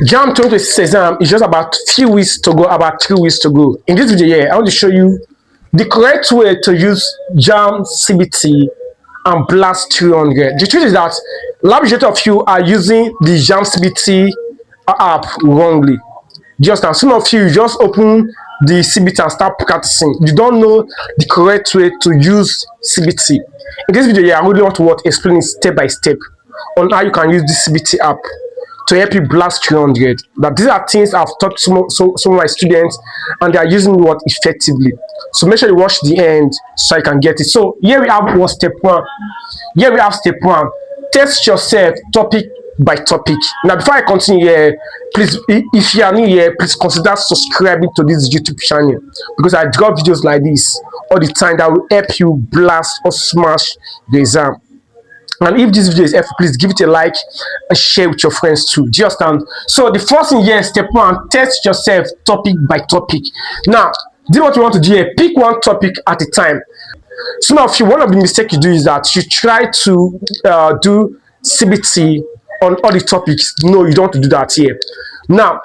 JAMB 2026 exam is just about few weeks to go, about 3 weeks to go. In this video here, I want to show you the correct way to use JAMB CBT and blast 300. The truth is that large majority of you are using the JAMB CBT app wrongly. Just now, some of you just open the CBT and start practicing. You don't know the correct way to use CBT. In this video here, I really want to explain it step by step on how you can use this CBT app to help you blast 300. But these are things I've taught some of my students, and they are using what effectively. So make sure you watch the end so you can get it. So here we have what step one. Here we have step one. Test yourself topic by topic. Now before I continue here, please, if you are new here, please consider subscribing to this YouTube channel, because I drop videos like this all the time that will help you blast or smash the exam. And if this video is helpful, please give it a like and share with your friends too. Do you understand? So the first thing here is step one, test yourself topic by topic. Now, this is what you want to do here. Pick one topic at a time. Some of you, one of the mistakes you do is that you try to do CBT on all the topics. No, you don't want to do that here. Now,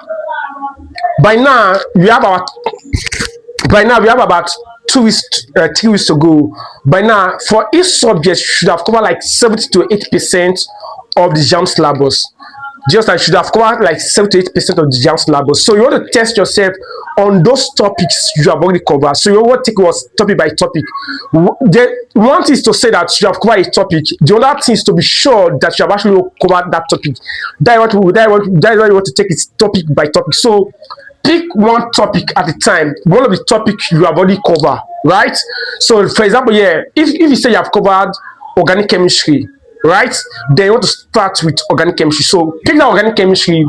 by now we have about 2 weeks, 3 weeks to go. By now, for each subject, you should have covered like 70 to 80% of the JAMB syllabus. Just like you should have covered like 70 to 80% of the JAMB syllabus. So you want to test yourself on those topics you have already covered. So you want to take what topic by topic. The one thing is to say that you have covered a topic. The other thing is to be sure that you have actually covered that topic. That is why you want to take it topic by topic. So pick one topic at a time. One of the topics you have already covered, right? So for example, yeah, if you say you have covered organic chemistry, right, then you want to start with organic chemistry. So pick that organic chemistry,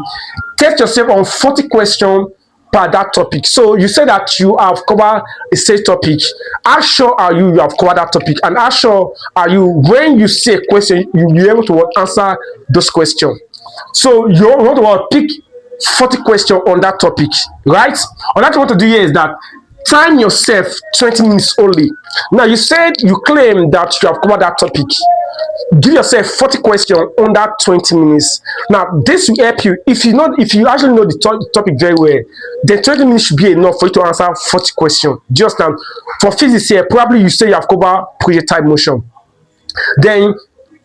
test yourself on 40 questions per that topic. So you say that you have covered a set topic. How sure are you have covered that topic? And how sure are you when you say a question, you'll be able to answer those questions? So you want to pick 40 questions on that topic, right? All that you want to do here is that time yourself 20 minutes only. Now you claim that you have covered that topic. Give yourself 40 questions on that 20 minutes. Now this will help you. If you actually know the topic very well, then 20 minutes should be enough for you to answer 40 questions. Just now, for physics here, probably you say you have covered projectile motion. Then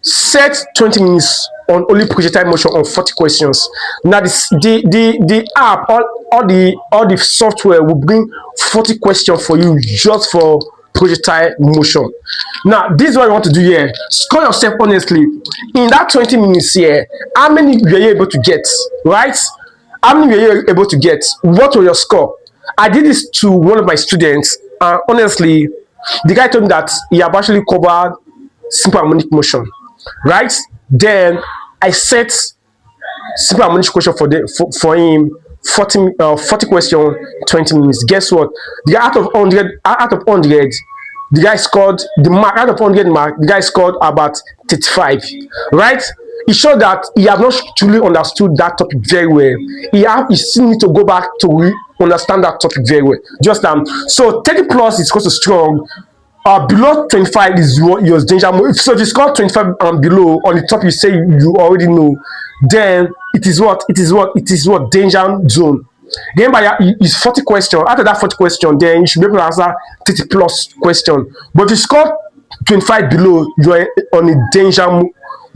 set 20 minutes on only projectile motion on 40 questions. Now the app, all the software will bring 40 questions for you just for projectile motion. Now this is what I want to do here. Score yourself honestly. In that 20 minutes here, how many were you able to get? Right? How many were you able to get? What was your score? I did this to one of my students, and honestly, the guy told me that he have actually covered simple harmonic motion. Right? Then I set simple harmonic question for him, 40 questions, 20 minutes. Guess what? The out of 100, the guy scored the mark. Out of 100 mark, the guy scored about 35. Right? It showed that he has not truly understood that topic very well. He still need to go back to understand that topic very well. Just so 30 plus is equal to strong. Below 25 is your danger mode. So if you score 25 and below on the top, you say you already know, then it is what danger zone. Remember, it's 40 questions. After that 40 question, then you should be able to answer 30 plus question. But if you score 25 below, you are on a danger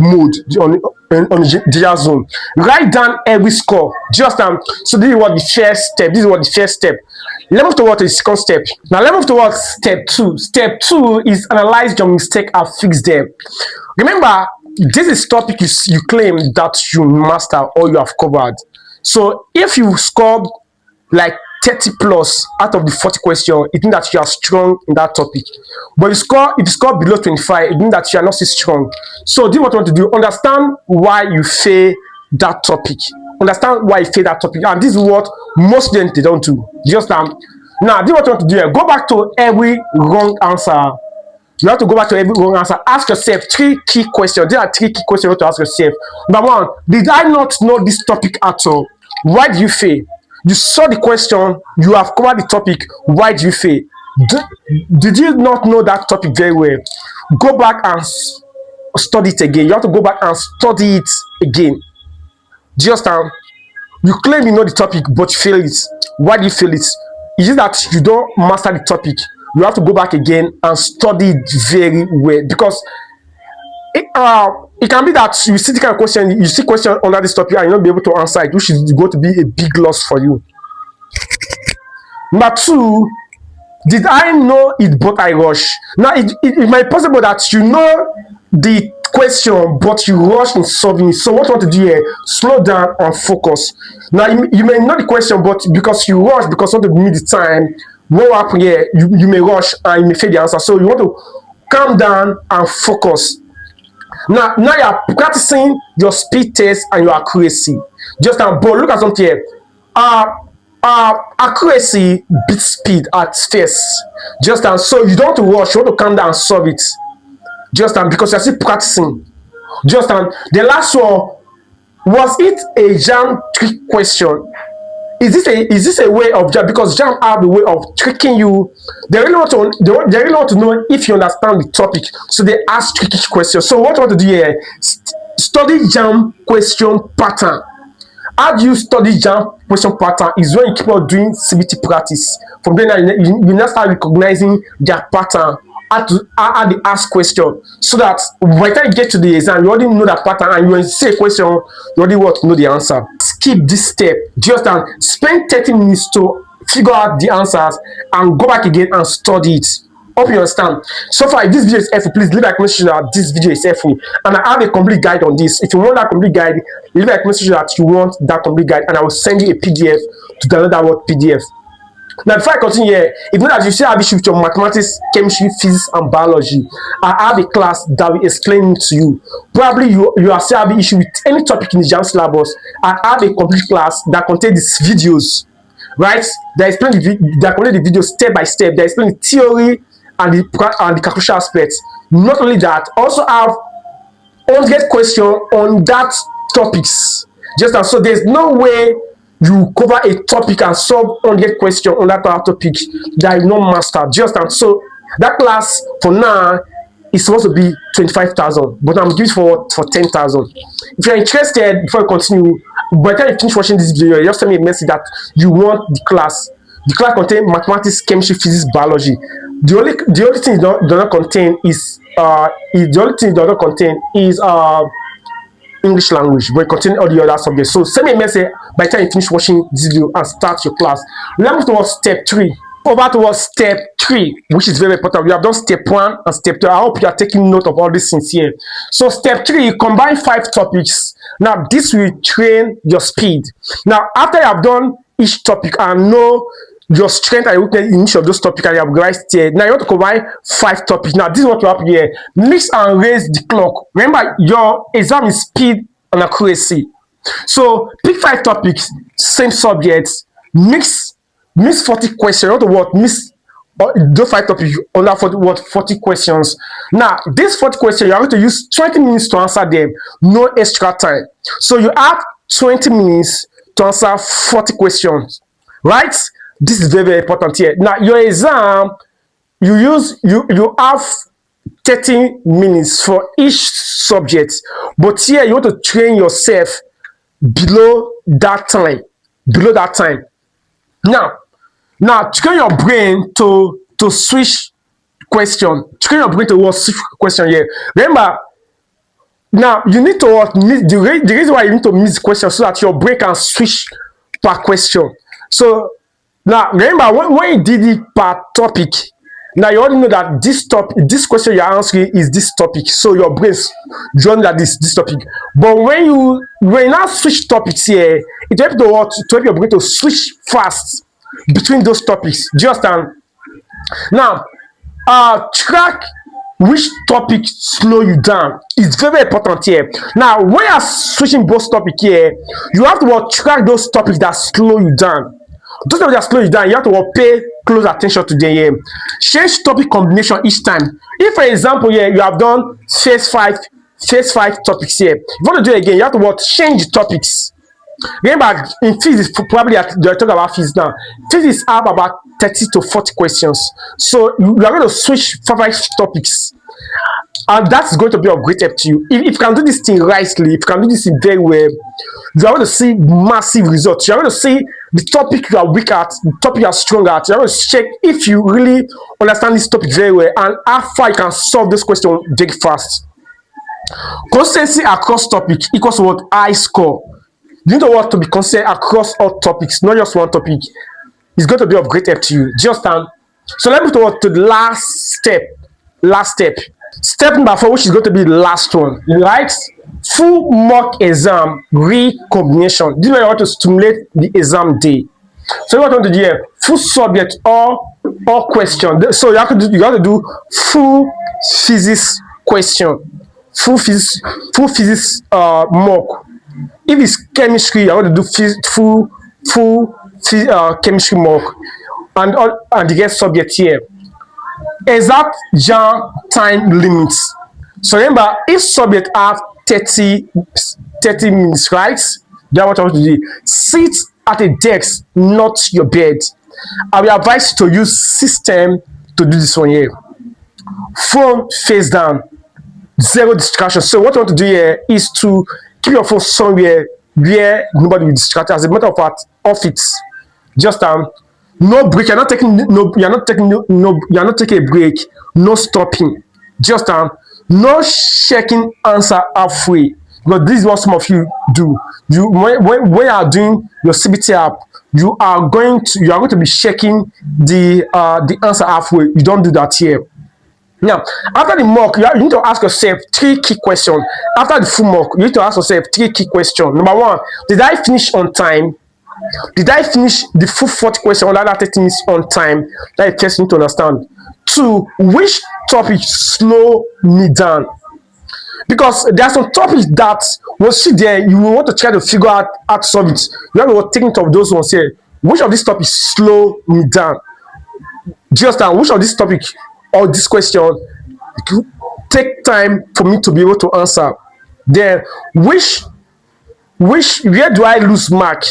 mode, on the danger zone. Write down every score. Just so this is what the first step. Let's move towards the second step. Now let's move towards step two. Step two is analyze your mistake and fix them. Remember, this is topic you claim that you master or you have covered. So if you scored like 30 plus out of the 40 questions, it means that you are strong in that topic. But if you score below 25, it means that you are not so strong. So this is what you want to do. Understand why you fail that topic. Understand why you fail that topic. And this is what most students they don't do. Just now, this is what you want to do here. Go back to every wrong answer. You have to go back to every wrong answer. Ask yourself 3 key questions. There are 3 key questions you have to ask yourself. Number 1, did I not know this topic at all? Why did you fail? You saw the question, you have covered the topic. Why did you fail? Did you not know that topic very well? Go back and study it again. You have to go back and study it again. Just You claim you know the topic, but you fail it. Why do you fail it? Is it that you don't master the topic? You have to go back again and study it very well, because it can be that you see the kind of question, you see question under this topic and you'll not be able to answer it, which is going to be a big loss for you. Number two, did I know it but I rush? Now it might be possible that you know the question but you rush in solving it. So what you want to do here, slow down and focus. Now you may know the question, but because you rush, because you want to meet the time, what will happen here, you may rush and you may fail the answer. So you want to calm down and focus. Now you're practicing your speed test and your accuracy. Just now, but look at something here. Accuracy beats speed at first. Just now, so you don't want to rush, you want to calm down and solve it. Just now, because you're still practicing. Just now, the last one, was it a JAMB trick question? Is this a way of JAMB? Because JAMB have a way of tricking you. They really want to know if you understand the topic, so they ask tricky questions. So what you want to do here, study JAMB question pattern. How do you study JAMB question pattern? Is when you keep on doing CBT practice. From then you now start recognizing their pattern, how they ask question, so that by the time you get to the exam, you already know that pattern, and when you see a question, you already want to know the answer. Skip this step. Just spend 30 minutes to figure out the answers and go back again and study it. Hope you understand. So far, if this video is helpful, please leave a comment section that this video is helpful, and I have a complete guide on this. If you want that complete guide, leave a comment section that you want that complete guide, and I will send you a PDF to download that word PDF. Now, before I continue here, if you know that you still have issue with your mathematics, chemistry, physics, and biology, I have a class that will explain it to you. Probably you are still having issue with any topic in the JAMB syllabus. I have a complete class that contains these videos, right? That explain the video step by step. That explain the theory and the calculation aspects. Not only that, also have 100 questions on that topics. Just as so, there's no way you cover a topic and solve 100 questions on that topic that you not master. Just and so that class for now is supposed to be 25,000, but I'm giving it for 10,000. If you're interested, before you continue, by the time you finish watching this video, just send me a message that you want the class. The class contains mathematics, chemistry, physics, biology. The only thing it does not contain is English language, but it contains all the other subjects. So send me a message by the time you finish watching this video and start your class. Let's move towards step 3. Over towards step 3, which is very important. We have done step 1 and step 2. I hope you are taking note of all these things here. So step 3, you combine 5 topics. Now this will train your speed. Now after you have done each topic and know your strength and weakness in each of those topics, and you have realized here, now you want to combine 5 topics. Now this is what you have here. Mix and raise the clock. Remember, your exam is speed and accuracy. So pick 5 topics, same subjects, mix 40 questions. You want to what? Mix those 5 topics under 40 questions. Now these 40 questions, you are going to use 20 minutes to answer them, no extra time. So you have 20 minutes to answer 40 questions, right? This is very, very important here. Now your exam, you have 30 minutes for each subject, but here you want to train yourself below that time. Now train your brain to switch question. Train your brain to what switch question here. Remember, now you need to the reason why you need to miss question, so that your brain can switch per question. So now remember, when you did it per topic, now you already know that this question you're answering is this topic, so your brain's drawn that this topic. But when you now switch topics here, it helps to help your brain to switch fast between those topics. Just now track which topic slow you down. It's very, very important here. Now when you're switching both topics here, you have to track those topics that slow you down. Those topics that slow you down, you have to pay close attention to them. Change topic combination each time. If, for example, here you have done first five topics here, if you want to do it again, you have to change topics. Remember, in physics, probably they're talking about physics now. Physics have about 30 to 40 questions. So you are going to switch 5 topics. And that's going to be of great help to you. If you can do this thing rightly, if you can do this thing very well, you are going to see massive results. You are going to see the topic you are weak at, the topic you are strong at. You are going to check if you really understand this topic very well and how far you can solve this question very fast. Consistency across topic equals to what? High score. You need to want to be consistent across all topics, not just one topic. It's going to be of great help to you. Just so let me to what to the last step. Step number 4, which is going to be the last one, right? Full mock exam recombination. This is where you want to stimulate the exam day. So what you want to do here? Full subject or question. So you have to do full physics question, full physics mock. If it's chemistry, you want to do full chemistry mock, and the guest subject here. Exact JAMB time limits. So remember, each subject have 30 minutes, right? That's what I want to do. Sit at a desk, not your bed. I will advise you to use system to do this one here. Phone face down, zero distraction. So what I want to do here is to keep your phone somewhere where nobody will distract you. As a matter of fact, off it. Just no break. You're not taking a break. No stopping. Just no checking answer halfway. But this is what some of you do. When you are doing your CBT app, you are going to be checking the answer halfway. You don't do that here. Now, after the mock, you need to ask yourself 3 key questions. After the full mock, you need to ask yourself 3 key questions. Number 1, did I finish on time? Did I finish the full 40 question under 30 minutes on time? That is first need to understand. 2, which topic slow me down? Because there are some topics that once you there, you will want to try to figure out how to solve it. You have to think of those ones here. Which of these topics slow me down? Just which of these topics or this question take time for me to be able to answer? Then where do I lose mark?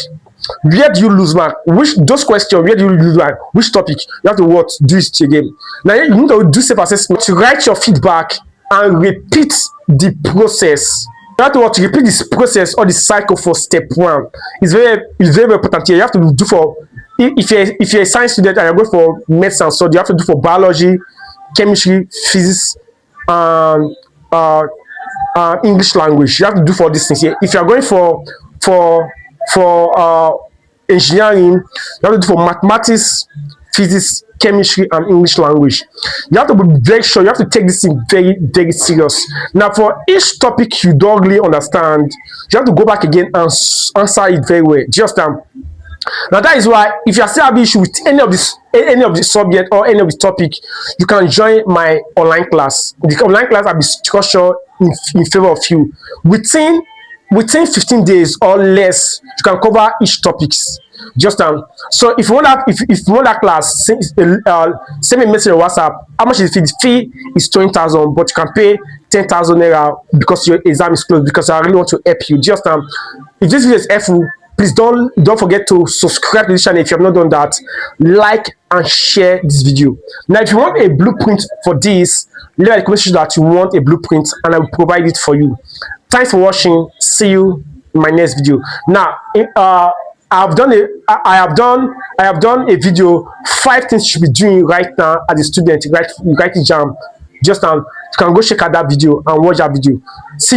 Where do you lose mark? Those questions, where do you lose mark? Which topic? You have to do it again. Now you need to do self-assessment, to write your feedback and repeat the process. You have to repeat this process or the cycle for step 1. It's very important here. You have to do for if you're a science student and you're going for medicine, so you have to do for biology, chemistry, physics, and English language. You have to do for these things here. If you are going for engineering, you have to do for mathematics, physics, chemistry, and English language. You have to be very sure. You have to take this thing very, very serious. Now, for each topic you don't really understand, you have to go back again and answer it very well. Just now that is why if you are still having issue with any of the subject or any of the topic, you can join my online class. The online class will be structured in favor of you. Within 15 days or less, you can cover each topics. Just so if you want that class, send me a message on WhatsApp. How much is the fee? The fee is 20,000, but you can pay 10,000 naira because your exam is closed. Because I really want to help you. Just if this video is helpful, please don't forget to subscribe to this channel if you have not done that. Like and share this video. Now, if you want a blueprint for this, leave a comment that you want a blueprint, and I will provide it for you. Thanks for watching. See you in my next video. Now, I have done a video 5 things you should be doing right now as a student, right JAMB. Just you can go check out that video and watch that video. See